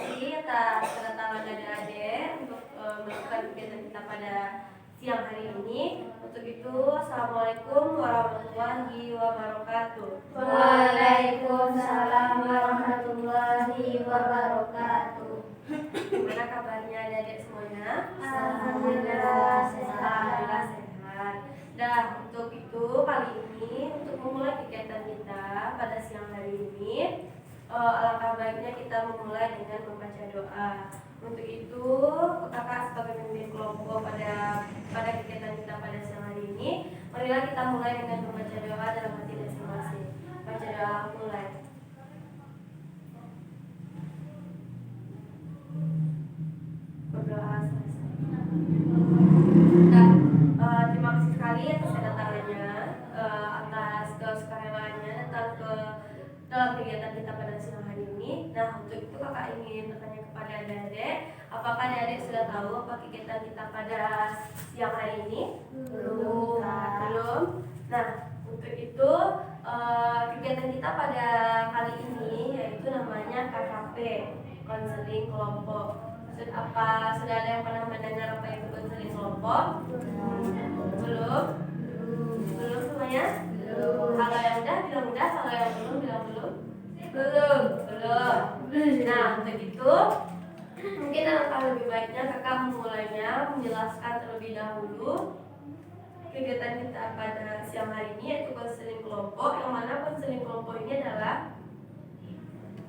kasih atas kedatangan adik-adik untuk melakukan kegiatan kita pada siang hari ini. Untuk itu, Assalamualaikum warahmatullahi wabarakatuh. Waalaikumsalam warahmatullahi wabarakatuh. Gimana kabarnya adik-adik semuanya? Alhamdulillah Alhamdulillah sehat. Nah, untuk itu kali ini untuk memulai kegiatan kita pada siang hari ini, alangkah baiknya kita memulai dengan membaca doa. Untuk itu, kakak sebagai pemimpin kelompok pada kegiatan kita pada siang hari ini, marilah kita mulai dengan membaca doa dalam hati masing-masing. Baca doa mulai. Berdoa selesai. Nah, terima kasih sekali atas kedatangannya, atas kesukarelaannya datang ke dalam kegiatan kita pada siang hari ini. Nah, untuk itu kakak ingin bertanya kepada adik-adik, apakah adik-adik sudah tahu apa kegiatan kita pada siang hari ini? Belum. Belum. Nah, untuk itu kegiatan kita pada kali ini yaitu namanya KKP, konseling kelompok. Apa sudah ada yang pernah mendengar apa itu konseling kelompok? Belum semuanya? Kalau yang udah bilang udah, kalau yang belum bilang belum. Nah, untuk itu mungkin alangkah lebih baiknya kakak memulainya menjelaskan terlebih dahulu kegiatan kita pada siang hari ini, yaitu konseling kelompok. Yang mana konseling kelompok ini adalah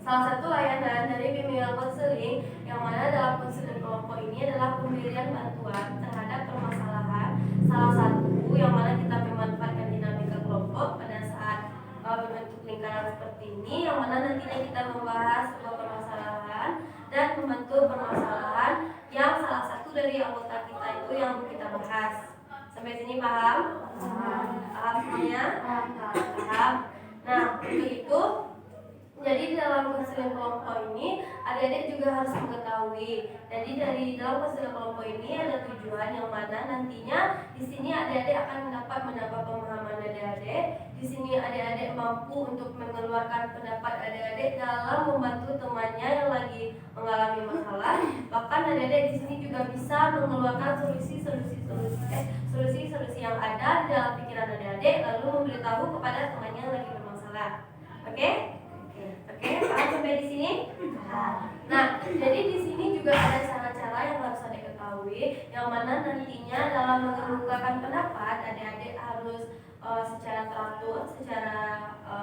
salah satu layanan dari bimbingan konseling, yang mana dalam konseling kelompok ini adalah pemberian bantuan terhadap permasalahan salah satu yang mana kita memanfaatkan dinamika kelompok pada saat membentuk lingkaran seperti ini, yang mana nantinya kita membahas sebuah permasalahan dan membantu permasalahan yang salah satu dari anggota kita itu yang kita bahas. Sampai sini paham? Paham semuanya? Paham. Nah, untuk itu jadi dalam konseling kelompok ini adik-adik juga harus mengetahui. Jadi dari dalam konseling kelompok ini ada tujuan yang mana nantinya di sini adik-adik akan menambah pemahaman adik-adik. Di sini adik-adik mampu untuk mengeluarkan pendapat adik-adik dalam membantu temannya yang lagi mengalami masalah. Bahkan adik-adik di sini juga bisa mengeluarkan solusi yang ada di dalam pikiran adik-adik, lalu memberitahu kepada temannya yang lagi bermasalah. Oke? Oke, paham sampai di sini? Nah, jadi di sini juga ada cara-cara yang harus adik ketahui, yang mana nantinya dalam mengemukakan pendapat adik-adik harus secara teratur, secara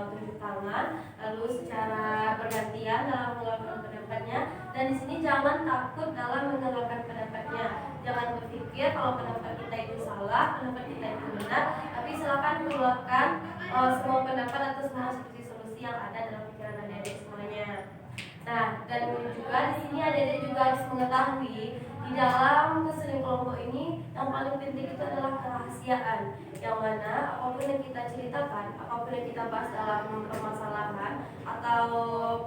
tunjuk tangan, lalu secara bergantian dalam mengeluarkan pendapatnya. Dan di sini jangan takut dalam mengeluarkan pendapatnya. Jangan berpikir kalau pendapat kita itu salah, pendapat kita itu benar, tapi silakan keluarkan semua pendapat atau semua solusi yang ada dalam pikiran adik-adik semuanya. Nah, dan juga di sini adik-adik juga harus mengetahui di dalam konseling kelompok ini yang paling penting itu adalah kerahasiaan, yang mana apapun yang kita ceritakan, apapun yang kita bahas dalam permasalahan atau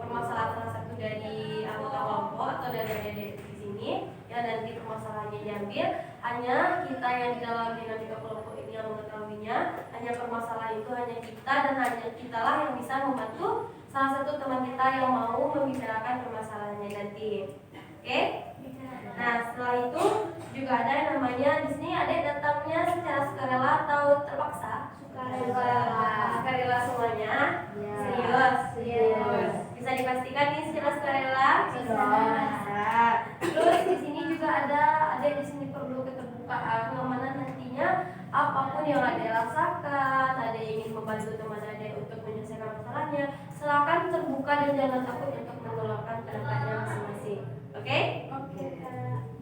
permasalahan salah satu dari anggota kelompok atau dari adik-adik di sini yang nanti permasalahannya diambil, hanya kita yang di dalam dinamika kelompok ini yang mengetahuinya. Hanya permasalahan itu hanya kita, dan hanya kitalah yang bisa membantu salah satu teman kita yang mau membicarakan permasalahannya nanti. Oke? Nah, setelah itu juga ada yang namanya di sini adik datangnya secara sukarela atau terpaksa? Sukarela semuanya? Serius. Bisa dipastikan nih secara sukarela? Bisa. Terus di sini juga ada di sini perlu keterbukaan, yang mana nantinya apapun yang adik rasakan, adik ingin membantu teman adik untuk menyelesaikan masalahnya, silakan terbuka dan jangan takut untuk mengeluarkan pendapatnya masing-masing. Oke?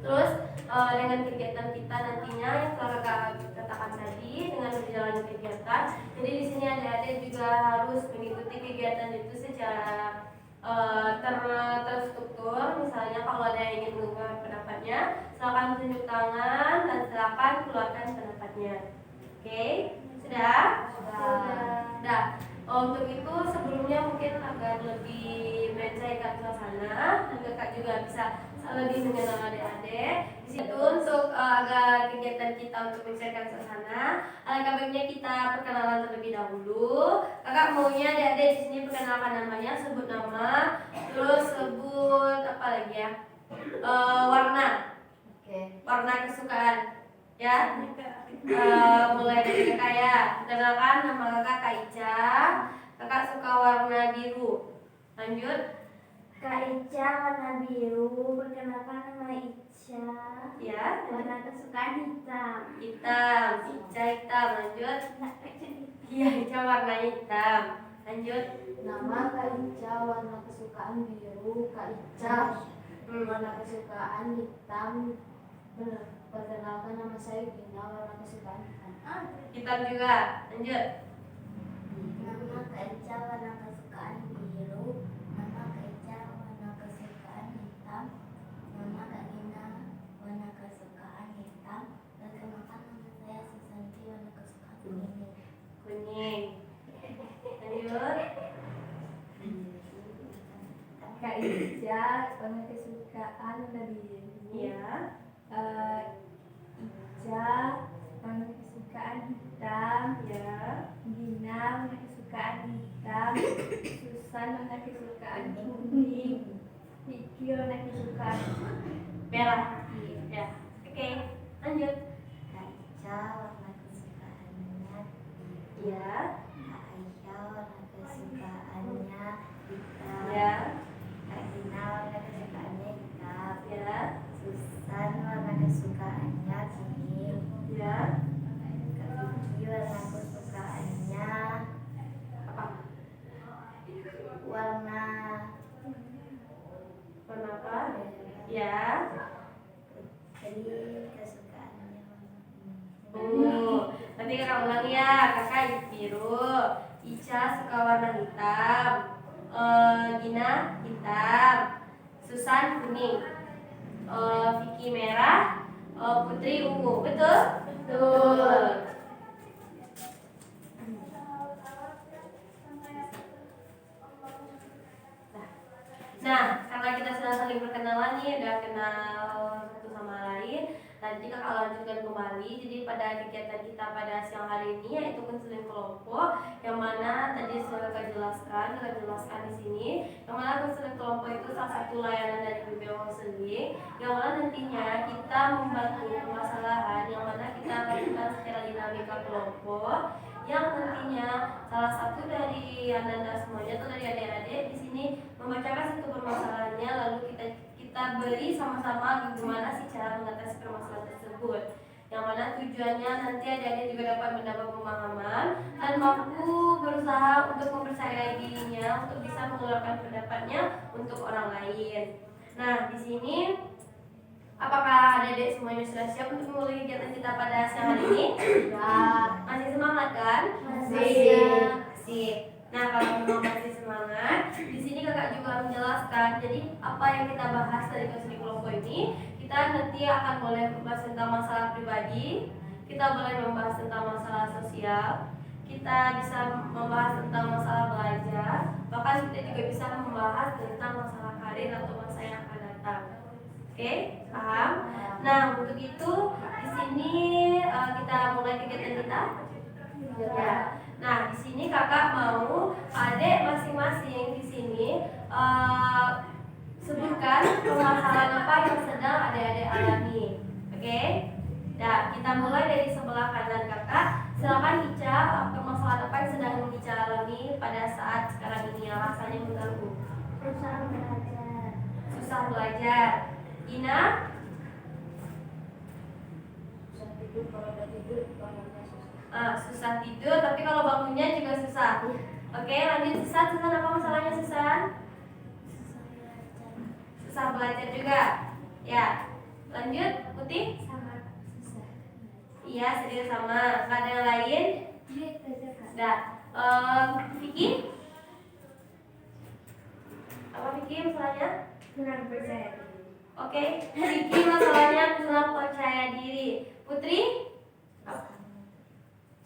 Terus dengan kegiatan kita nantinya yang telah kakak katakan tadi, dengan berjalannya kegiatan, jadi di sini adik-adik juga harus mengikuti kegiatan itu secara terstruktur. Misalnya kalau ada yang ingin mengungkapkan pendapatnya, silakan tunjuk tangan dan silakan keluarkan pendapatnya. Oke? Sudah? Sudah. Untuk itu sebelumnya mungkin agar lebih mencairkan suasana dan kakak juga bisa lebih mengenal adik-adik. Di situ untuk agar kegiatan kita untuk mencairkan suasana, alangkah baiknya kita perkenalan terlebih dahulu. Kakak maunya adik-adik di sini perkenalkan namanya, sebut nama, terus sebut apa lagi ya. Warna. Oke. Warna kesukaan. Ya. Mulai dari kakak ya. Kenalkan nama kakak Kak Ica. Kakak suka warna biru. Lanjut. Kak Ica warna biru. Perkenalkan nama Ica. Ya. Warna kesukaan hitam. Hitam. Ica hitam. Lanjut. Iya, Ica warnanya hitam. Lanjut. Nama Kak Ica warna kesukaan biru. Kak Ica warna kesukaan hitam. Perkenalkan nama saya Gina, warna kesukaan hitam. Hitam juga. Lanjut. Nama Kak Ica warna kesukaan biru. Nama Kak Ica warna kesukaan hitam. Nama Kak Gina warna kesukaan hitam. Perkenalkan nama saya Susanti, warna kesukaan kuning. Kuning. Lanjut. Kak Ica warna kesukaan warna biru. Iya. Ica warna kesukaan hitam. Ya. Gina warna kesukaan hitam. Susan warna kesukaan kuning. Vicky warna kesukaan Merah. Ya. Oke. Lanjut. Kak Ica warna kesukaannya Ya. Kak Aisyah warna kesukaannya hitam. Ya. Kak Gina warna kesukaannya hitam. Ya. Susan warna kesukaannya kuning. Ya. Kak Vicky warna kesukaannya Apa? warna Warna apa? Ya. Putri kesukaannya warna Nanti kakak ulang ya. Kakak biru. Ica suka warna hitam. Gina hitam. Susan kuning. Vicky merah. Putri ungu. Betul? Betul. Nah, karena kita sudah saling berkenalan nih, udah kenal satu sama lain. Nanti kakak lanjutkan kembali. Jadi pada kegiatan kita pada siang hari ini yaitu konseling kelompok, yang mana tadi sudah kakak jelaskan di sini. Yang mana konseling kelompok itu salah satu layanan dari BPO Konseling, yang mana nantinya kita membantu permasalahan yang mana kita lakukan secara dinamika kelompok, yang nantinya salah satu dari anda semuanya atau dari adik-adik di sini membacakan satu permasalahannya, lalu kita beri sama-sama gimana sih cara mengatasi permasalahan tersebut, yang mana tujuannya nanti adik-adik juga dapat mendapat pemahaman dan mampu berusaha untuk mempercayai dirinya untuk bisa mengeluarkan pendapatnya untuk orang lain. Nah, di sini apakah adik-adik semuanya sudah siap untuk memulai kegiatan kita pada siang hari ini? Masih semangat kan? Masih. Nah, kalau memang masih semangat, di sini kakak juga menjelaskan. Jadi apa yang kita bahas dari konseling kelompok ini, kita nanti akan boleh membahas tentang masalah pribadi, kita boleh membahas tentang masalah sosial, kita bisa membahas tentang masalah belajar, bahkan kita juga bisa membahas tentang masalah karir atau masa yang akan datang. Oke, paham? Nah, untuk itu di sini kita mulai kegiatan kita. Ya. Nah, di sini kakak mau adik masing-masing di sini sebutkan permasalahan apa yang sedang adik-adik alami. Oke? Nah, kita mulai dari sebelah kanan kakak. Silakan Ica, permasalahan apa yang sedang Ica alami pada saat sekarang ini yang rasanya mengganggu? Susah belajar. Susah belajar. Ina? Susah tidur, kalau udah tidur bangunnya susah. Susah tidur, tapi kalau bangunnya juga susah. Oke, lanjut Susan. Susan, apa masalahnya Susan? Susah belajar juga. Ya, lanjut Putih. Sangat susah. Iya, serius sama. Nggak ada yang lain? Dah. Vicky? Apa Vicky masalahnya? Kurang percaya diri. Oke, Vicky masalahnya kurang percaya diri. Putri?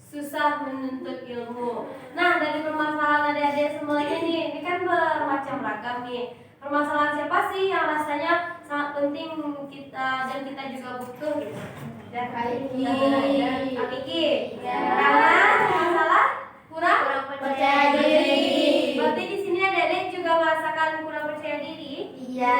Susah menuntut ilmu. Nah, dari permasalahan adik-adik semuanya nih, ini kan bermacam ragam nih. Permasalahan siapa sih yang rasanya sangat penting kita dan kita juga butuh gitu? Dan kali ini Kak Kiki. Ya. Karena masalah kurang percaya diri. Berarti di sini adik-adik juga merasakan kurang percaya diri. Iya.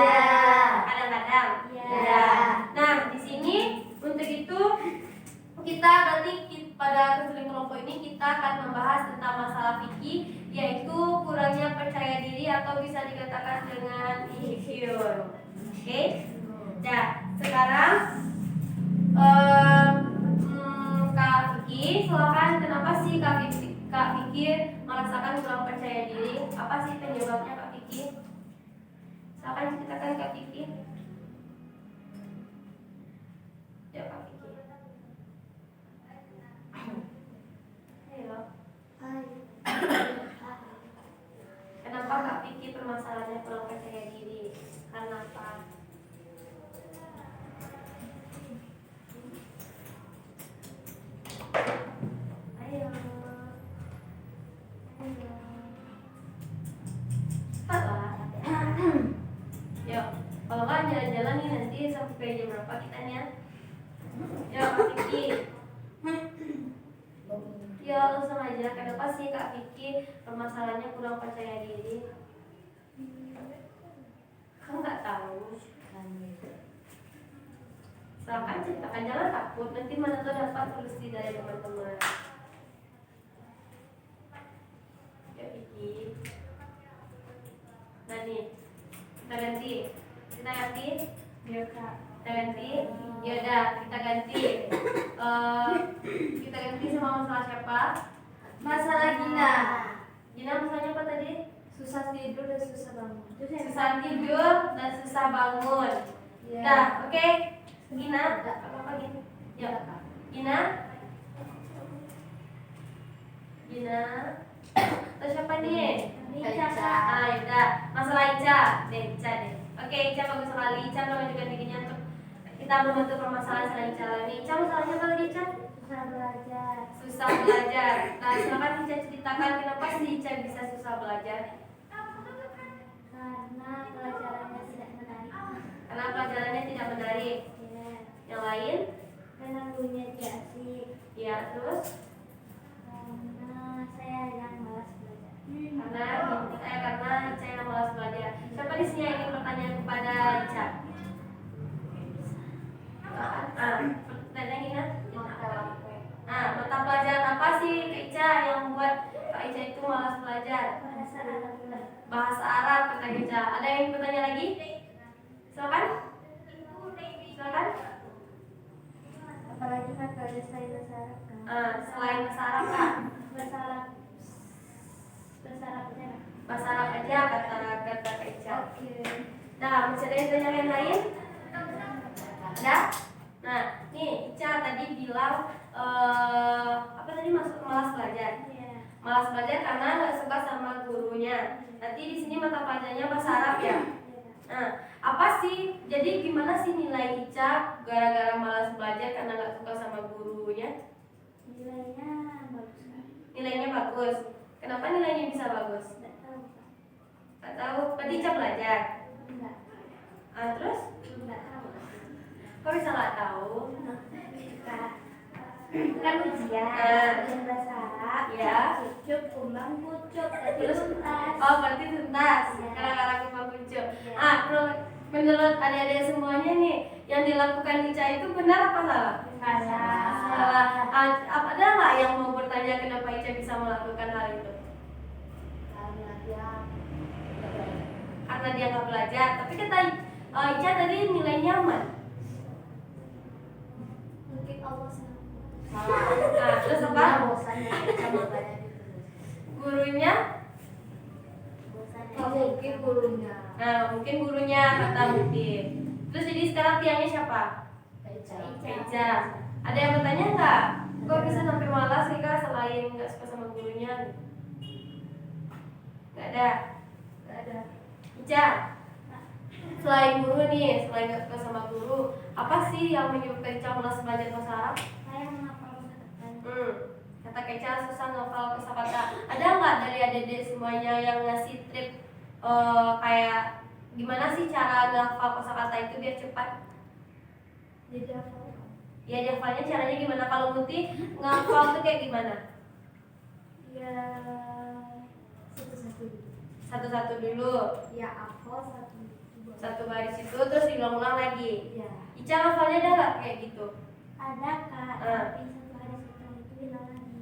Oke. Nah, sekarang Kak Vicky, silakan. Kenapa sih Kak Vicky merasakan kurang percaya diri? Apa sih penyebabnya Kak Vicky? Silakan ceritakan Kak Vicky. Ya Kak Vicky. Ayo. Kenapa Kak Vicky permasalahannya kurang percaya diri? Karena apa? Ayo. Cepat lah. Yuk, kalau nggak jalan-jalan nih nanti sampai jam berapa kitanya? Yuk Kak Vicky. Ya langsung aja. Kenapa sih Kak Vicky permasalahannya kurang percaya diri? Kamu nggak tahu? Silakan ceritakan, jangan takut. Nanti mana tuh dapat solusi dari teman-teman. Ya Vicky. Nah nih, kita ganti. Ya Kak. Kita ganti. Ya udah, kita ganti. Kita ganti sama masalah siapa? Masalah Gina. Gina masalahnya apa tadi? Susah tidur dan susah bangun. Susah tidur dan susah bangun. Ya. Dah, oke. Gina, apa Gina? Ya, Gina. Terus siapa nih? Ica. Ah, Ica. Masalah Ica. Ica deh. Oke, Ica bagus sekali. Ica menunjukkan dirinya untuk kita membantu permasalahan sedang Ica lagi. Ica masalahnya apa lagi Ica? Susah belajar. Susah belajar. Nah, silakan Ica ceritakan kenapa sih Ica bisa susah belajar? Karena pelajarannya tidak menarik. Karena pelajarannya tidak menarik. Ya. Yang lain? Karena gurunya tidak asik. Ya, terus? Karena saya yang malas belajar. Karena Ica yang malas belajar. Siapa di sini yang ingin bertanya kepada Ica? Pertanyaan Gina? Mata pelajaran apa sih Kak Ica yang membuat Kak Ica itu malas belajar? Bahasa Arab kata Ica. Ada yang ingin bertanya lagi? Silakan. Apalagi kan kalau saya bahasa Arab kan. Selain bahasa Arab Kak? Bahasa Arab aja. Bahasa Arab aja kata Kak Ica. Oke. Nah, masih ada yang tanya yang lain? Ada? Nah, nih Ica tadi bilang apa tadi masuk malas belajar? Iya. Malas belajar karena nggak suka sama gurunya. Nanti di sini mata pelajarannya bahasa Arab ya. Nah, apa sih? Jadi gimana sih nilai Ica gara-gara malas belajar karena nggak suka sama gurunya? Nilainya bagus kan? Nilainya bagus. Kenapa nilainya bisa bagus? Tidak tahu Kak. Nggak tahu. Berarti Ica belajar. Enggak. Terus? Enggak tahu. Kok bisa nggak tahu? Kak. Kan ujian. Ujian bahasa Arab. Ya. Kucup, kumbang, kucup. Terus? Tuntas. Oh, berarti tuntas. Ya. Gara-gara kumpul kuncup. Ya. Menurut adik-adik semuanya nih, yang dilakukan Ica itu benar apa salah? Salah. Ada nggak yang mau bertanya kenapa Ica bisa melakukan hal itu? Karena dia nggak belajar. Tapi kata Ica tadi nilainya aman. Mungkin Allah senang. Terus apa? Bosannya sama banyak itu. Gurunya? Bosannya. Mungkin gurunya. Nah, mungkin gurunya kata mungkin. Terus jadi sekarang tiangnya siapa? Ica. Ada yang bertanya nggak? Kok bisa sampai malas nih Kak selain nggak suka sama gurunya? Nggak ada. Ica, selain guru nih, selain nggak suka sama guru, apa sih yang menyebabkan Ica malas belajar bahasa Arab? Saya menghafal kata-kata. Kata Ica susah ngafal kosakata. Ada nggak dari adik-adik semuanya yang ngasih trik kayak gimana sih cara ngafal kosakata itu biar cepat? Jadi hafal. Ya dihafalnya caranya gimana? Kalau Muti ngafal tuh kayak gimana? Ya satu-satu. Satu-satu dulu. Ya hafal satu. Satu baris itu terus diulang-ulang lagi. Ya. Ica ngafalnya ada nggak kayak gitu? Ada Kak, tapi satu hari setelah itu hilang lagi.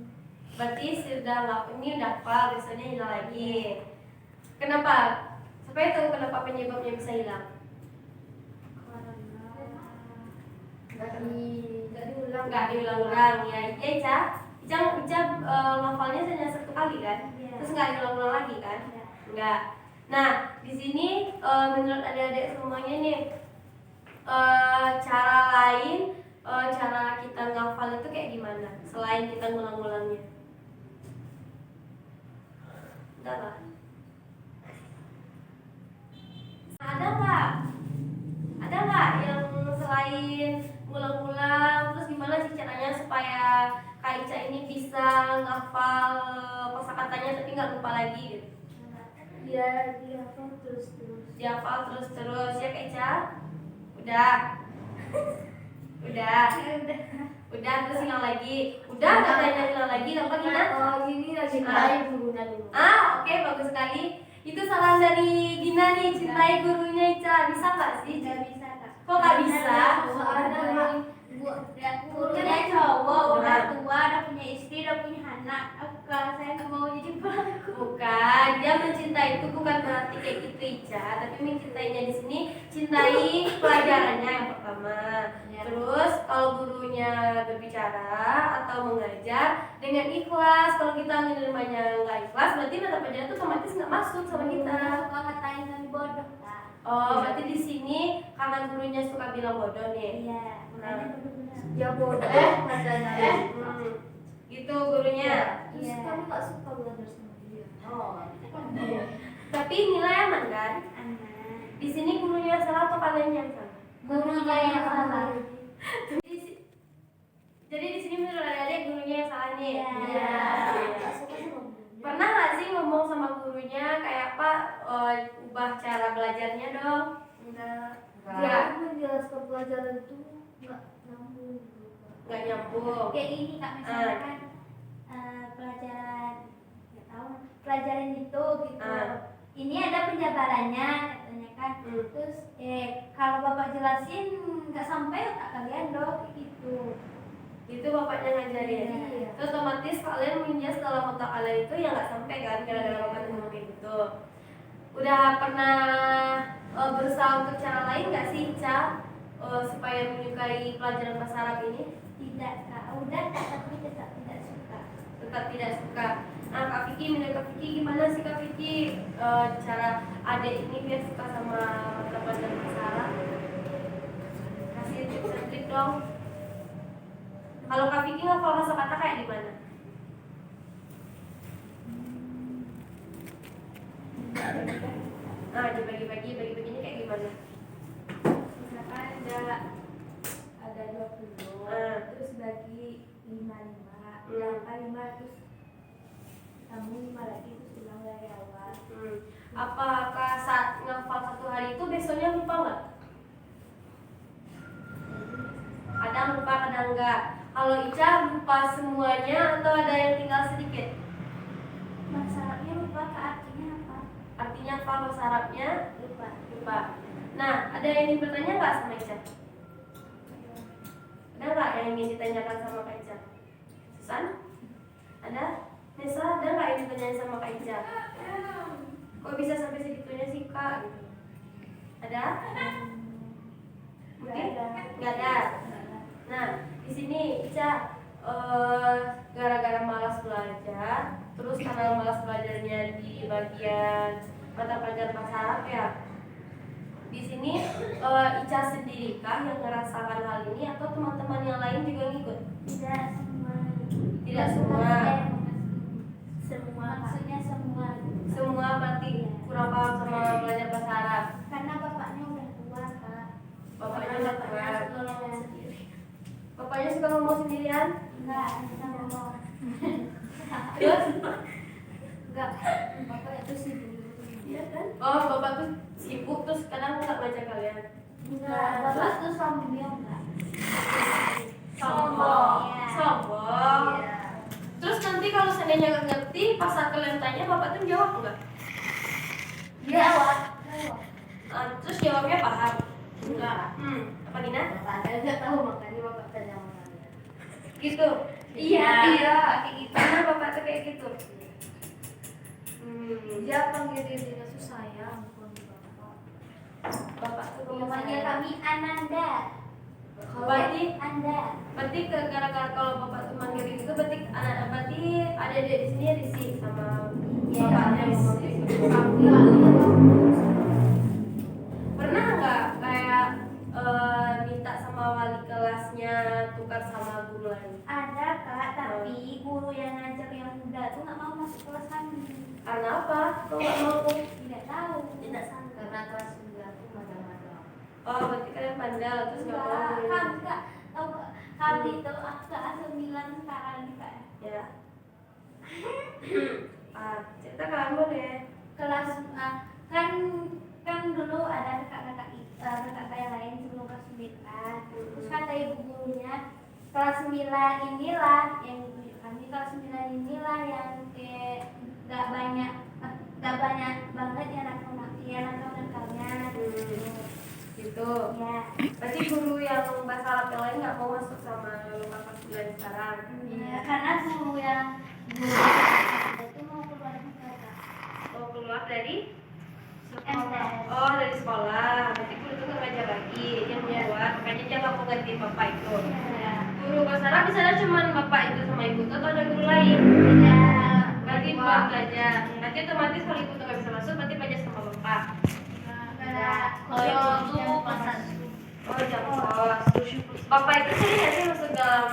Berarti sudah nggak, ini udah hafal, biasanya hilang lagi. Kenapa? Supaya tahu kenapa penyebabnya bisa hilang. Nggak diulang-ulang ya. Iya Ica. Ica ngafalnya hanya satu kali kan? Iya. Terus nggak diulang-ulang lagi kan? Iya. Nggak. Nah di sini menurut adik-adik semuanya nih cara lain cara kita ngafal itu kayak gimana? Selain kita ngulang-ulangnya. Enggak lah. Ada nggak yang selain ngulang-ngulang, terus gimana sih caranya supaya Kak Ica ini bisa ngafal kosakatanya tapi nggak lupa lagi gitu? Dia dihafal terus. Dihafal terus ya Kak Ica? Udah terus hilang lagi. Udah katanya hilang lagi, apa Gina? Oh, ini lagi main gurunya dulu. Oke, bagus sekali. Itu saran dari Gina nih, cintai gurunya Ica. Bisa nggak sih? Nggak bisa, Kak. Kok nggak bisa? Soalnya gurunya cowok, udah tua, udah punya istri, udah punya anak. Saya nggak mau jadi pelaku. Bukan, dia mencintai itu bukan berarti kayak gitu Ica, tapi mencintainya di sini cintai pelajarannya yang pertama. Ya. Terus kalau gurunya berbicara atau mengajar dengan ikhlas, kalau kita menerimanya nggak ikhlas, berarti mata pelajaran itu otomatis nggak masuk sama kita. Suka ngatain kami bodoh, Kak. Oh, berarti di sini karena gurunya suka bilang bodoh nih. Iya, Nah. benar-benar. Ya bodoh katanya. Gitu gurunya. Iya. Kami nggak suka belajar sama dia. Oh. Tapi nilai aman kan? Anak. Di sini gurunya salah atau kalian yang salah? Gurunya yang salah. Jadi di sini menurut adik gurunya yang salah nih. Iya. Nggak suka sama dia. Pernah nggak sih ngomong sama gurunya kayak apa? Ubah cara belajarnya dong? Enggak. Enggak. Dia menjelaskan pelajaran itu nggak nyambung gitu, Kak. Nggak nyambung. Kayak ini Kak, misalnya kan pelajaran nggak tahu pelajaran itu gitu. Ini ada penjabarannya katanya kan. Terus kalau bapak jelasin nggak sampai otak kalian dong kayak gitu. Itu bapaknya ngajarin. Iya. Terus otomatis kalian menjas dalam otak kalian itu yang nggak sampai kan gara-gara bapak ngomong kayak gitu. Udah pernah berusaha untuk cara lain nggak sih Ica supaya menyukai pelajaran bahasa Arab ini? Tidak Kak, udah Kak, tapi tetap tidak suka. Tetap tidak suka. Nah Kak Vicky, menurut Kak Vicky gimana sih Kak Vicky cara adik ini biar suka sama mata pelajaran bahasa Arab? Kasih tips and trik dong. Kalau Kak Vicky ngafal kosakata kayak gimana? Nah dibagi-bagi ini kayak gimana? Misalkan ada 20, terus bagi 5 berapa 5 terus tambah 5 lagi terus ulang dari awal. Apakah saat ngafal satu hari itu besoknya lupa nggak? Kadang lupa, kadang enggak. Kalau Ica lupa semuanya atau ada yang tinggal sedikit? Masalahnya lupa Kak, artinya apa? Artinya apa bahasa Arabnya? Lupa. Nah, ada yang ingin bertanya nggak sama Ica? Ada nggak yang ingin ditanyakan sama Kak Ica? Susan? Ada? Nesa, ada nggak yang ditanyain sama Kak Ica? Kok bisa sampai segitunya sih Kak? Gitu. Ada? Mungkin? Nggak ada. Nah, di sini Ica gara-gara malas belajar, terus karena malas belajarnya di bagian mata pelajaran bahasa Arab ya. Di sini Ica sendirikah yang merasakan hal ini atau teman-teman yang lain juga ngikut? Tidak semua. Tidak semua. Semua. Maksudnya semua. Semua berarti kurang paham sama belajar bahasa Arab. Karena bapaknya udah tua Kak. Bapaknya udah tua. suka ngomong sendiri. Bapaknya suka ngomong sendirian. Enggak, kita ngomong. Terus? Enggak, bapak itu sibuk. Iya kan? Oh, bapak tuh sibuk terus kadang nggak baca kalian. Enggak, bapak tuh sombong Kak. Sombong. Iya. Sombong. Iya. Terus nanti kalau seandainya nggak ngerti, pas saat kalian tanya, bapak tuh jawab nggak? Jawab. Terus jawabnya paham? Enggak. Apa Dina? Bapaknya nggak tahu makanya bapak tanya sama saya. Gitu. Iya. Kayak gitu. Karena bapak tuh kayak gitu. Dia panggil dirinya tuh sayang, bukan bapak. Bapak tuh Panggil kami Ananda. Berarti Anda. gara-gara kalau bapak tuh manggil gitu berarti ada di sini risih sama bapaknya ngomong kayak gitu. Pernah nggak kayak minta sama wali kelasnya tukar sama guru lain? Ada Kak, tapi guru yang ngajar yang muda tuh nggak mau masuk kelas kami. Karena apa? Kok nggak mau? Tidak tahu. Tidak sangka karena kelas 9 aku madang-madang. Oh, berarti kalian bandel terus nggak mau? Kami Kak, tahu Kak, kami itu kelas 9 sekarang nih Kak. Ya. Cerita kamu deh. Kelas kan dulu ada kakak yang lain sebelum kelas 9. Terus kata ibu gurunya kelas 9 inilah yang kami kelas 9 inilah yang gak banyak banget ya nakal-nakalnya Gitu. ya. Berarti guru yang bahasa Arab yang lain nggak mau masuk sama kakak 9 sekarang. Iya, karena guru itu mau keluar juga Kak. Mau keluar dari MTS. Oh, dari sekolah. Berarti guru itu nggak ngajar lagi, dia punya buat, makanya dia nggak mau ganti bapak itu. Ya. Guru bahasa Arab di sana cuma bapak itu sama ibu itu atau ada guru lain? Tidak. Berarti buat belajar. Nanti otomatis kalau ibu tuh nggak bisa masuk, berarti belajar sama bapak. Kalau itu kelas 1. Oh, jam kos. Bapak itu sering nggak sih masuk dalam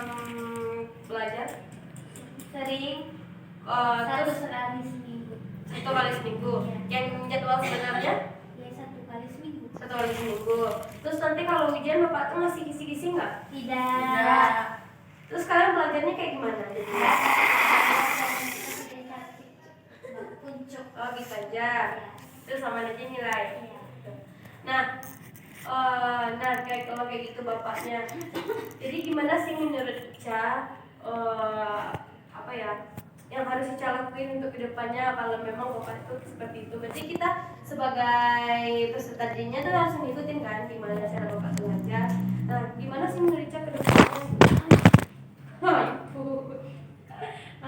belajar? Sering Terus satu kali seminggu. 1 kali seminggu. Yang jadwal sebenarnya Ya, 1 kali seminggu. 1 kali seminggu. Terus nanti kalau ujian bapak tuh masih kisi-kisi nggak? Tidak. Terus kalian belajarnya kayak gimana? Puncuk. Oh, gitu aja. Terus sama aja nilai. Iya. Nah kayak kalau kayak gitu bapaknya. Jadi gimana sih menurut Ica apa ya yang harus Ica lakuin untuk kedepannya kalau memang bapak itu seperti itu? Berarti kita sebagai peserta dirinya tuh harus ngikutin kan gimana cara bapak itu ngajar. Nah gimana sih menurut Ica kedepannya?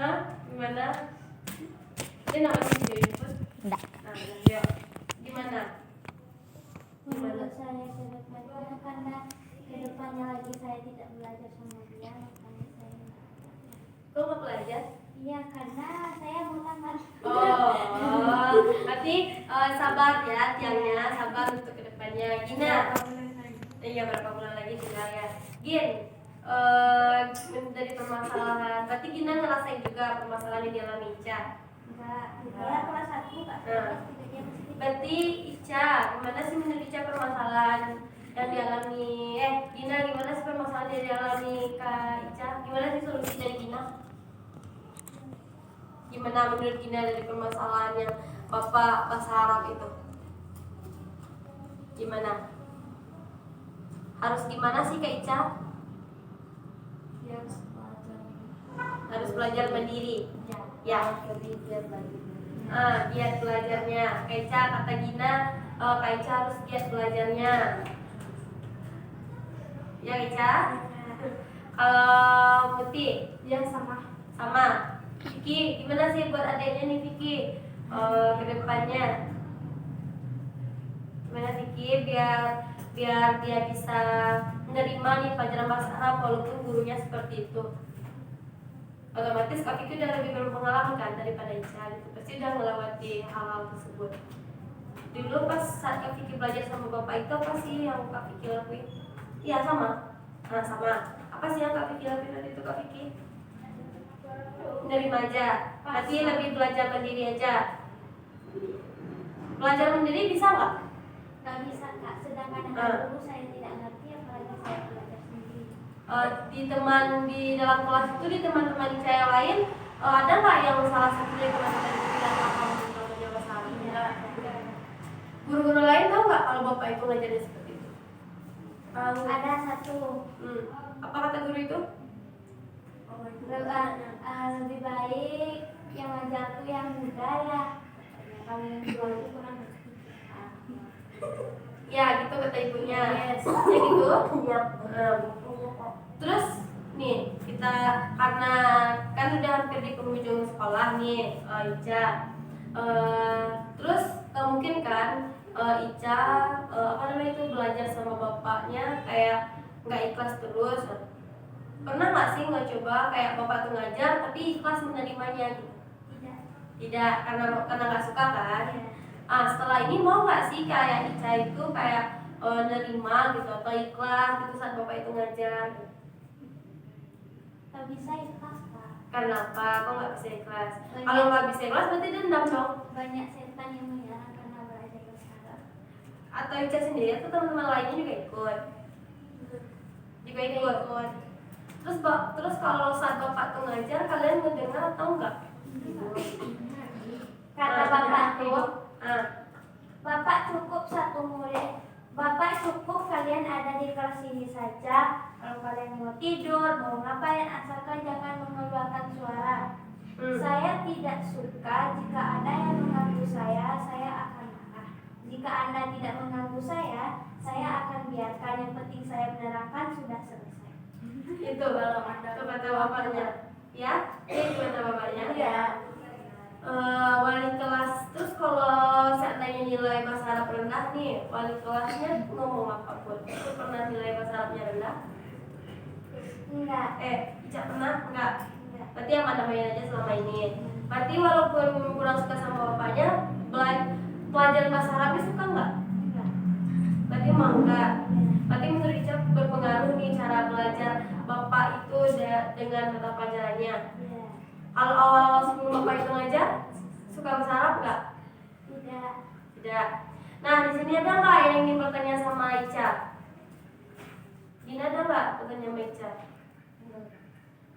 Hah? Gimana? Ini namanya video input? Enggak. Nah, ya. Gimana? Menurut saya kedepannya karena kedepannya lagi saya tidak belajar sama dia, makanya saya nggak. Kok nggak belajar? Iya, karena saya mau tamat. Oh, berarti sabar ya tiangnya, sabar untuk kedepannya. Gina, iya berapa bulan lagi Gina ya. Gin, dari permasalahan, berarti Gina ngerasain juga permasalahan yang dialami Ica. Enggak, dia kelas 1 Kak. Kelas 3 dia masih. Berarti Ica, gimana sih menurut Ica permasalahan yang dialami? Gina, gimana sih permasalahan yang dialami Kak Ica? Gimana sih solusi dari Gina? Gimana menurut Gina dari permasalahan yang Bapak bahasa Arab itu? Gimana? Harus gimana sih Kak Ica? Dia harus belajar. Harus belajar mandiri. Ya. Lebih giat lagi. Giat belajarnya. Kak Ica, kata Gina, Kak Ica harus giat belajarnya. Ya Kak Ica? Kalau Muti, Dia sama. sama. Vicky, gimana sih buat adiknya nih Vicky kedepannya? Gimana Vicky biar dia bisa menerima nih pelajaran bahasa Arab walaupun gurunya seperti itu? Otomatis Kak Vicky udah lebih berpengalaman kan daripada Ica gitu. Pasti udah melewati hal-hal tersebut. Dulu pas saat Kak Vicky belajar sama bapak itu apa sih yang Kak Vicky lakuin? Iya sama. Nah sama. Apa sih yang Kak Vicky lakuin waktu itu Kak Vicky? Menerima aja. Berarti lebih belajar mandiri aja. Belajar mandiri bisa nggak? Nggak bisa Kak, sedangkan yang dulu saya tidak ngerti apalagi saya belajar sendiri. Di dalam kelas itu di teman-teman saya lain ada nggak yang salah satu dari teman-teman itu tidak paham tentang belajar bahasa Arab? Guru-guru lain tahu nggak kalau bapak itu ngajarnya seperti itu? Ada satu Apa kata guru itu? lebih baik yang ngajar tuh yang muda ya. Kalau yang tua itu kurang ngerti. Ya gitu kata ibunya. Ya gitu. Terus nih kita karena kan udah hampir di penghujung sekolah nih Ica. Terus mungkin kan Ica apa namanya itu belajar sama bapaknya kayak nggak ikhlas terus. Pernah nggak sih nggak coba kayak bapak tuh ngajar tapi ikhlas menerimanya gitu? Tidak, karena nggak suka kan? Setelah ini mau nggak sih kayak Ica itu kayak nerima gitu atau ikhlas gitu saat bapak itu ngajar? Gak bisa ikhlas, Pak. Karena apa? Kok nggak bisa ikhlas? Kalau nggak bisa ikhlas berarti dendam dong. Banyak setan yang menyerang karena belajar bahasa Arab. Atau Ica sendiri atau teman-teman lainnya juga ikut? Juga ikut. Terus kalau saat bapak tuh ngajar kalian mendengar atau enggak? Kata bapak tuh, Ah, Bapak cukup satu murid. Bapak cukup kalian ada di kelas ini saja. Kalau kalian mau tidur, mau ngapain, asalkan jangan mengeluarkan suara. Saya tidak suka jika ada yang mengganggu saya akan marah. Jika Anda tidak mengganggu saya akan biarkan. Yang penting saya menerangkan sudah selesai. Itu kalau kata bapaknya. Ya, itu kata bapaknya. Ya. Wali kelas, terus kalau seandainya nilai bahasa Arab rendah nih, wali kelasnya ngomong apa pun? Itu pernah nilai bahasa Arabnya rendah? Enggak. Ica pernah? Enggak. Enggak. Berarti aman-aman aja selama ini. Berarti walaupun kurang suka sama bapaknya, pelajaran bahasa Arabnya suka enggak? Enggak. Berarti mau enggak? Berarti menurut Ica berpengaruh nih cara belajar bapak itu dengan mata pelajarannya. Ya. Kalau awal-awal sebelum bapak itu ngajar, suka bahasa Arab enggak? Tidak. Tidak. Nah, di sini ada nggak yang ingin bertanya sama Ica? Dina ada nggak bertanya sama Ica?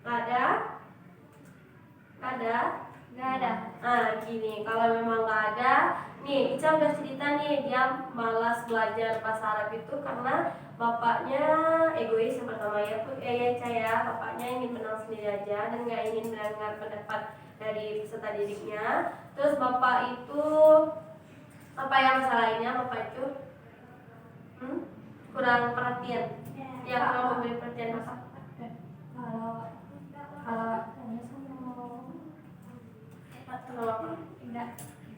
Nggak ada? Nggak ada? Enggak ada. Nah, gini, kalau memang nggak ada, nih Ica udah cerita nih dia malas belajar bahasa Arab itu karena bapaknya egois yang pertama ya, Ica ya, bapaknya ingin menang sendiri aja dan nggak ingin mendengar pendapat dari peserta didiknya. Terus bapak itu apa yang masalahnya bapak itu kurang perhatian, ya kurang memberi perhatian bapak. Kalau tanya Kalau apa?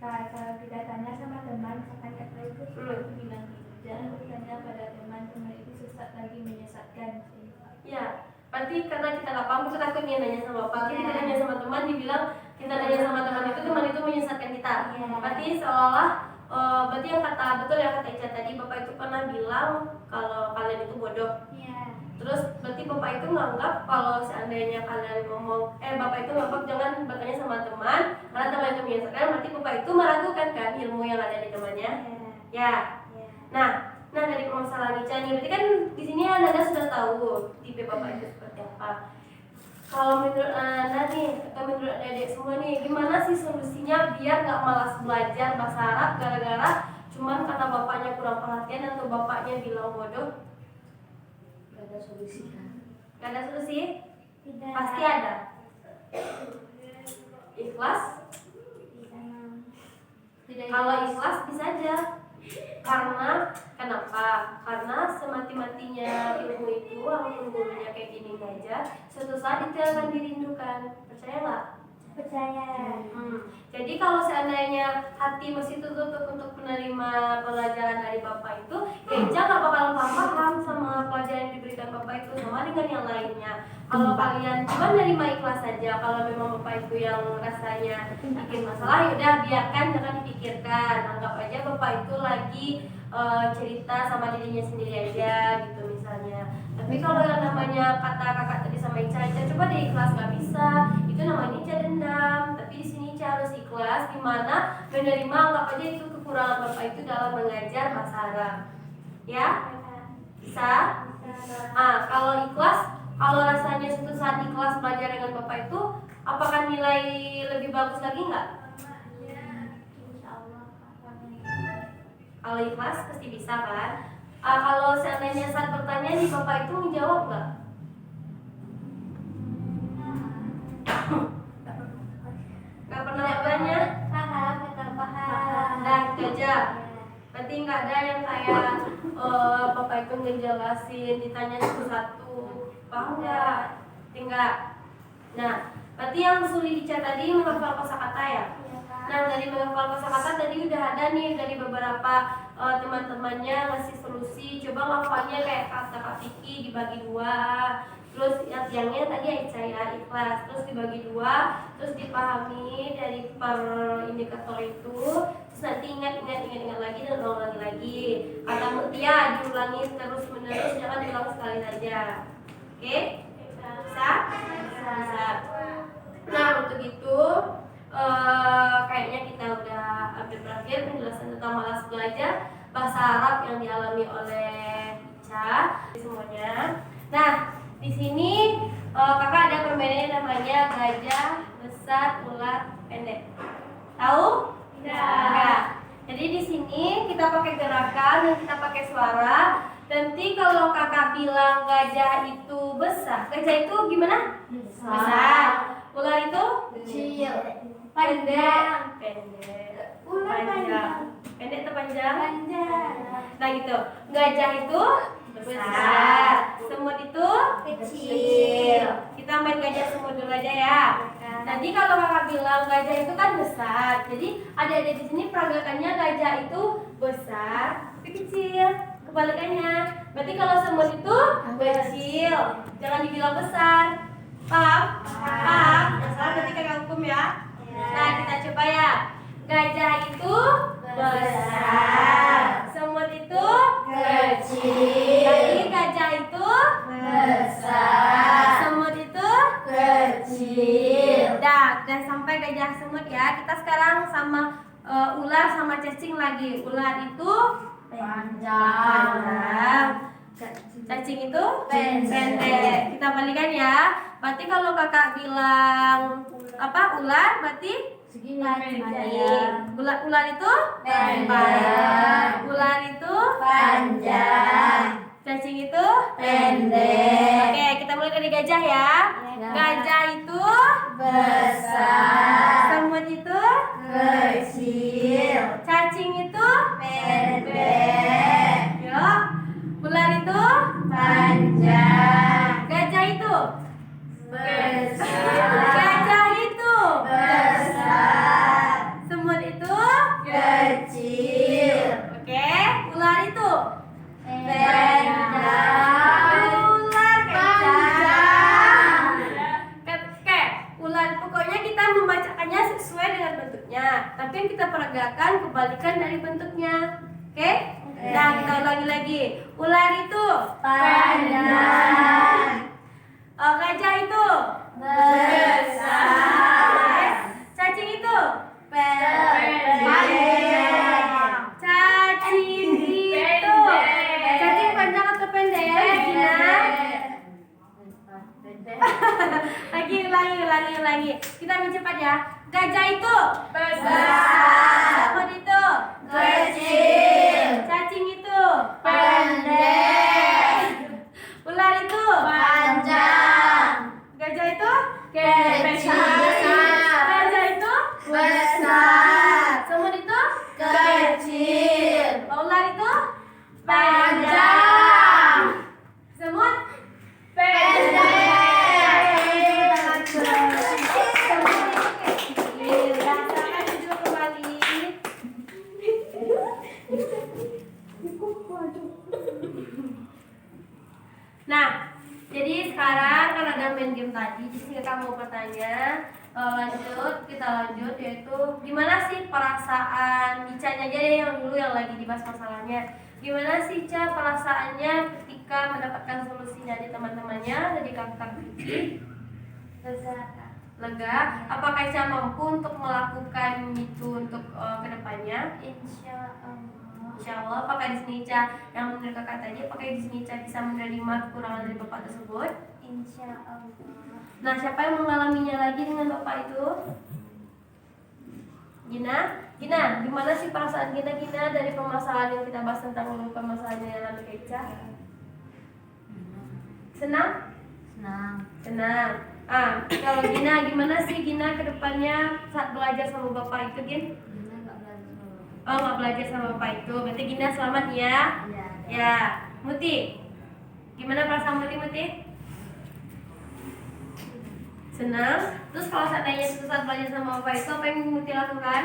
kalau tidak tanya sama teman, misalkan kata itu aku bilang jangan bertanya pada teman itu sesat lagi menyesatkan. Ya, berarti karena kita nggak paham kita takut nih nanya sama bapak. Kita nanya sama teman dibilang kita nanya sama teman itu menyesatkan kita. Berarti seolah berarti yang kata betul ya kata Ica tadi, bapak itu pernah bilang kalau kalian itu bodoh. Terus berarti bapak itu nganggap kalau seandainya kalian ngomong bapak itu nganggap jangan bertanya sama teman karena teman itu menyesatkan, berarti bapak itu meragukan kan ilmu yang ada di temannya. Ya. Nah dari permasalahan Ica nih, berarti kan di sini Anda sudah tahu tipe bapak itu seperti apa. Kalau menurut Anda nih atau menurut adik semua nih, gimana sih solusinya biar nggak malas belajar bahasa Arab gara-gara cuman karena bapaknya kurang perhatian atau bapaknya bilang bodoh? Gak ada solusi kan? Gak ada solusi? Tidak. Pasti ada. Ikhlas? Kalau ikhlas bisa aja. Karena kenapa? Karena semati-matinya ilmu itu walaupun gurunya kayak gini aja, suatu saat itu akan dirindukan. Percaya nggak? Percaya. Jadi kalau seandainya hati masih tertutup untuk menerima pelajaran dari bapak itu, ya Ica nggak bakal paham sama pelajaran yang diberikan bapak itu sama dengan yang lainnya. Kalau kalian cuma menerima ikhlas saja, kalau memang bapak itu yang rasanya bikin masalah, yaudah biarkan, jangan dipikirkan. Anggap aja bapak itu lagi cerita sama dirinya sendiri aja gitu misalnya. Tapi kalau yang namanya kata kakak tadi sama Ica coba deh ikhlas, nggak bisa, itu namanya Ica dendam. Tapi di sini Ica harus ikhlas, dimana menerima, anggap aja itu kekurangan bapak itu dalam mengajar bahasa Arab. Ya, bisa. Kalau ikhlas, kalau rasanya suatu saat ikhlas belajar dengan bapak itu, apakah nilai lebih bagus lagi nggak? Kalau ikhlas pasti bisa kan? Kalau seandainya saat bertanya nih bapak itu menjawab nggak? Nggak pernah bertanya? Paham, paham. Nah itu aja. Berarti nggak ada yang kayak bapak itu ngejelasin ditanya satu-satu, paham nggak? Enggak. Nah, berarti yang sulit Ica tadi menghafal kosakata ya? Nah dari menghafal kosakata tadi udah ada nih dari beberapa teman-temannya ngasih solusi. Coba ngafalnya kayak kata Kak Vicky dibagi 2. Terus yang tadi Aisyah ya, ikhlas. Terus dibagi 2, terus dipahami dari per indikator itu. Terus nanti ingat lagi dan ulangi lagi. Kata Mutia diulangi terus menerus, jangan diulang sekali saja. Oke? Bisa? Bisa. Nah untuk itu kayaknya kita udah hampir berakhir penjelasan tentang malas belajar bahasa Arab yang dialami oleh Ica semuanya. Nah di sini kakak ada permainan yang namanya gajah, besar, ular, pendek. Tahu? Tidak. Jadi di sini kita pakai gerakan dan kita pakai suara. Nanti kalau kakak bilang gajah itu besar, gajah itu gimana? Besar. Ular itu? Kecil. Pendek. Ular panjang. Pendek atau panjang? Panjang. Nah gitu. Gajah itu besar. Semut itu Kecil. Kita main gajah semut dulu aja ya. Nanti kalau kakak bilang gajah itu kan besar, jadi ada di sini peragakannya gajah itu besar tapi kecil. Kebalikannya. Berarti kalau semut itu kecil, jangan dibilang besar. Paham? Paham? Salah nanti kakak hukum ya. Nah kita coba ya. Gajah itu besar, semut itu Kecil. Tadi gajah itu Besar. semut itu Kecil. udah sampai gajah semut ya. Kita sekarang sama ular sama cacing lagi. Ular itu panjang, cacing itu pendek. Kita balikan ya. Berarti kalau kakak bilang ular berarti Segini ular itu Pendek. ular itu Panjang. cacing itu Pendek. Oke, kita mulai dari gajah ya. Gajah itu Besar. semut itu Kecil. cacing itu Pendek. yuk, ular itu Panjang. gajah itu Besar. gajah itu Besar. semut itu Kecil. oke, ular itu Pendek. ular Panjang. Oke, ular pokoknya kita membacakannya sesuai dengan bentuknya, tapi yang kita peragakan kebalikan dari bentuknya. Oke? Nah, kita ulangi lagi. Ular itu Panjang. gajah itu Besar. cacing itu Panjang. cacing itu cacing panjang atau pendek? Gina? Lagi ulangi. Kita main cepat ya. Gajah itu Besar. semut itu Kecil. cacing itu Pendek. ular itu Panjang. gajah itu Kecil. gajah itu Besar. semut itu Kecil. ular itu Panjang. semut Pendek. Silakan duduk kembali. Nah, jadi sekarang kan ada main game tadi, jadi kita mau bertanya. Kita lanjut yaitu gimana sih perasaan Ica-nya aja deh yang dulu yang lagi dibahas masalahnya. Gimana sih Ica perasaannya ketika mendapatkan solusi dari teman-temannya, dari kakak Vicky? Lega. Apakah Ica mampu untuk melakukan itu untuk kedepannya? Insya Allah. Insya Allah. Apakah di sini Ica yang menurut kakak tadi, apakah di sini Ica bisa menerima kekurangan dari bapak tersebut? Insya Allah. Nah, siapa yang mengalaminya lagi dengan bapak itu? Gina, gimana sih perasaan Gina dari permasalahan yang kita bahas tentang permasalahan yang alami Kak Ica? Senang? Senang. Kalau Gina, gimana sih Gina kedepannya saat belajar sama bapak itu, Gin? Oh, nggak belajar sama bapak itu. Berarti Gina selamat ya? Ya. Muti, gimana perasaan Muti? Senang. Terus kalau seandainya saat belajar sama bapak itu, apa yang Muti lakukan?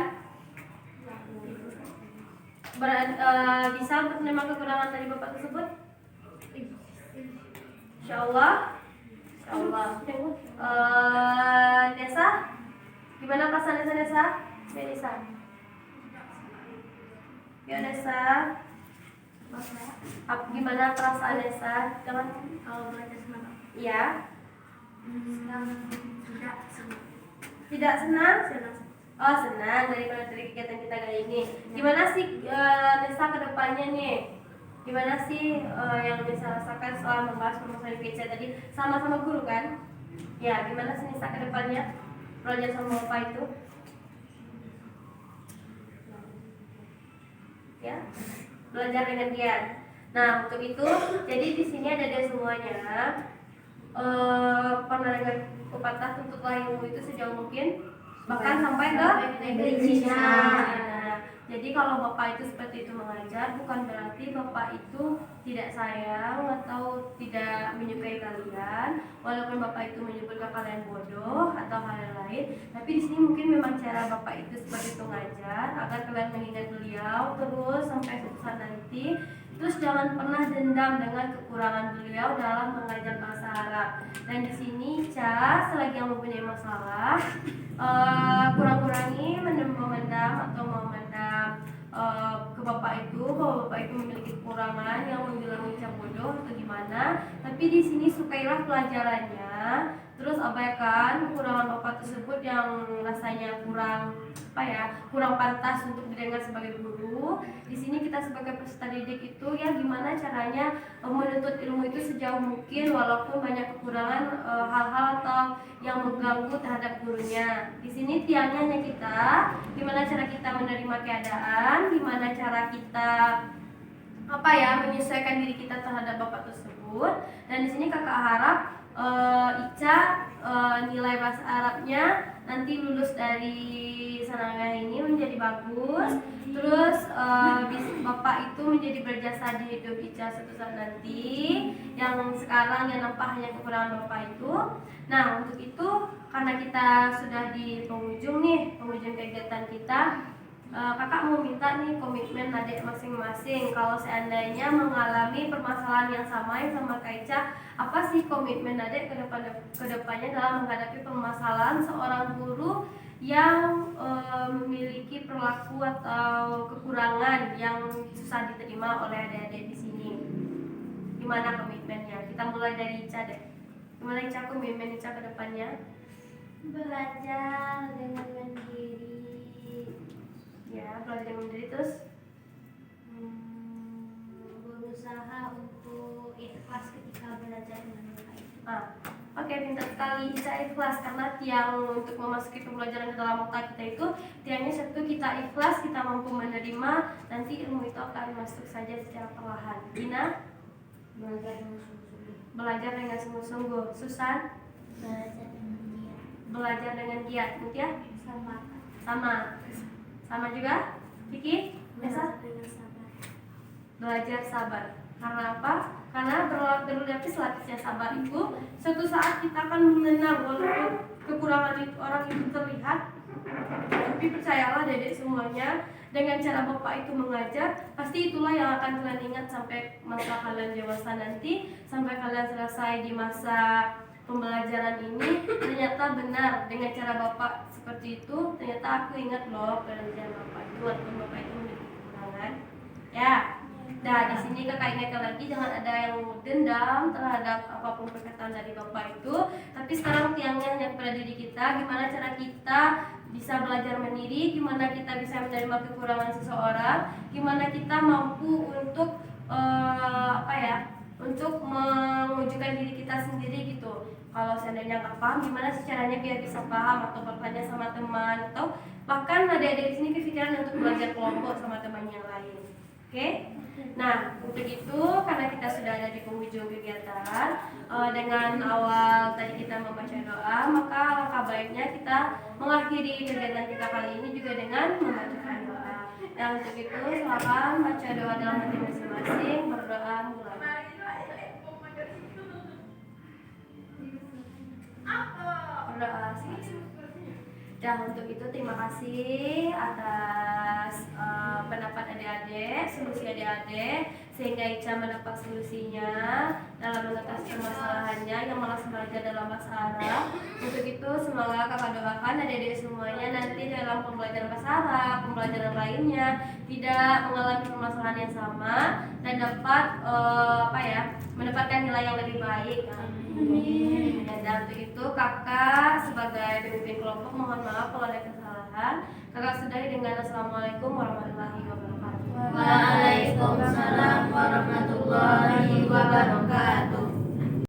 bisa untuk menerima kekurangan dari Bapak tersebut? Insyaallah. Insyaallah. Nesa, gimana perasaan Nesa? Nesa. Ya Nesa. Gimana perasaan Nesa? Jangan Kalau belajar semangat. Iya. Tidak senang. Tidak senang? Oh senang dari kegiatan kita kali ini. Gimana sih Nesa kedepannya nih? Gimana sih yang Nesa rasakan setelah membahas permasalahan PJ tadi sama-sama guru kan? Ya, gimana sih Nesa kedepannya belajar sama Bapak itu? Ya, belajar dengan giat. Nah untuk itu, jadi di sini ada semuanya. Pernah dengar pepatah tuntutlah ilmu itu sejauh mungkin, bahkan sampai ke negeri Cina. Nah, jadi kalau Bapak itu seperti itu mengajar, bukan berarti Bapak itu tidak sayang atau tidak menyukai kalian. Walaupun Bapak itu menyebutkan kalian bodoh atau hal yang lain, tapi di sini mungkin memang cara Bapak itu seperti itu mengajar agar kalian mengingat beliau terus sampai suatu saat nanti. Terus jangan pernah dendam dengan kekurangan beliau dalam mengajar bahasa Arab. Dan di sini selagi yang mempunyai masalah, kurang-kurangi memendam atau memendam ke Bapak itu, bahwa Bapak itu memiliki kekurangan yang menbilang Ica bodoh atau gimana. Tapi di sini sukailah pelajarannya. Terus abaikan kekurangan Bapak tersebut yang rasanya kurang pantas untuk didengar sebagai guru. Di sini kita sebagai peserta didik itu ya gimana caranya menuntut ilmu itu sejauh mungkin walaupun banyak kekurangan hal-hal atau yang mengganggu terhadap gurunya. Di sini tiangnya hanya kita, gimana cara kita menerima keadaan, gimana cara kita menyesuaikan diri kita terhadap Bapak tersebut. Dan di sini kakak harap Ica nilai bahasa Arabnya nanti lulus dari Sanawiyah ini menjadi bagus. Terus Bapak itu menjadi berjasa di hidup Ica suatu saat nanti. Yang sekarang yang nampak hanya kekurangan Bapak itu. Nah untuk itu karena kita sudah di penghujung kegiatan kita, kakak mau minta nih komitmen adik masing-masing. Kalau seandainya mengalami permasalahan yang sama Kak Ica, apa sih komitmen adik kedepannya dalam menghadapi permasalahan seorang guru yang memiliki perilaku atau kekurangan yang susah diterima oleh adik-adik di sini? Gimana komitmennya? Kita mulai dari Ica deh. Gimana Ica komitmen Ica kedepannya? Belajar dengan mandiri. Ya, belajar dengan mandiri. Terus Berusaha untuk ikhlas ketika belajar dengan baik. Oke, pintar sekali Ica ikhlas, karena tiang untuk memasuki pembelajaran ke dalam otak kita itu tiangnya satu, kita ikhlas, kita mampu menerima, nanti ilmu itu akan masuk saja secara perlahan. Gina? Belajar dengan sungguh-sungguh. Susan? Belajar dengan giat. Mutia? Sama juga? Vicky? Nesa? Belajar sabar. Karena apa? Karena berlapis-lapisnya sabar itu suatu saat kita akan mengenang walaupun kekurangan orang itu terlihat, tapi percayalah dedek semuanya, dengan cara Bapak itu mengajar, pasti itulah yang akan kalian ingat sampai masa kalian dewasa nanti, sampai kalian selesai di masa pembelajaran ini. Ternyata benar dengan cara Bapak seperti itu, ternyata aku ingat loh pelajaran Bapak itu, walaupun Bapak itu memiliki kekurangan. Ya. Nah, di sini kakak ingatkan lagi, jangan ada yang dendam terhadap apapun perkataan dari Bapak itu. Tapi sekarang tiangnya hanya kepada diri kita, gimana cara kita bisa belajar mandiri, gimana kita bisa menerima kekurangan seseorang, gimana kita mampu untuk untuk mewujudkan diri kita sendiri gitu. Kalau seandainya nggak paham, gimana sih caranya biar bisa paham, atau bertanya sama teman, atau bahkan ada di sini kepikiran untuk belajar kelompok sama teman yang lain. Oke? Nah, untuk itu karena kita sudah ada di penghujung kegiatan, dengan awal tadi kita membaca doa, maka alangkah baiknya kita mengakhiri kegiatan kita kali ini juga dengan membacakan doa. Dan untuk itu silakan baca doa dalam hati masing-masing, berdoa mulai. Berdoa. Dan untuk itu terima kasih atas atas pendapat adik-adik, solusi adik-adik, sehingga Ica mendapat solusinya dalam mengatasi permasalahannya yang malas belajar dalam bahasa Arab. Untuk itu semoga kakak doakan adik-adik semuanya nanti dalam pembelajaran bahasa Arab, pembelajaran lainnya tidak mengalami permasalahan yang sama dan dapat mendapatkan nilai yang lebih baik. Amin. Dan untuk itu kakak sebagai pemimpin kelompok mohon maaf kalau ada kesalahan. Kakak sudahi dengan assalamualaikum warahmatullahi wabarakatuh. Waalaikumsalam warahmatullahi wabarakatuh.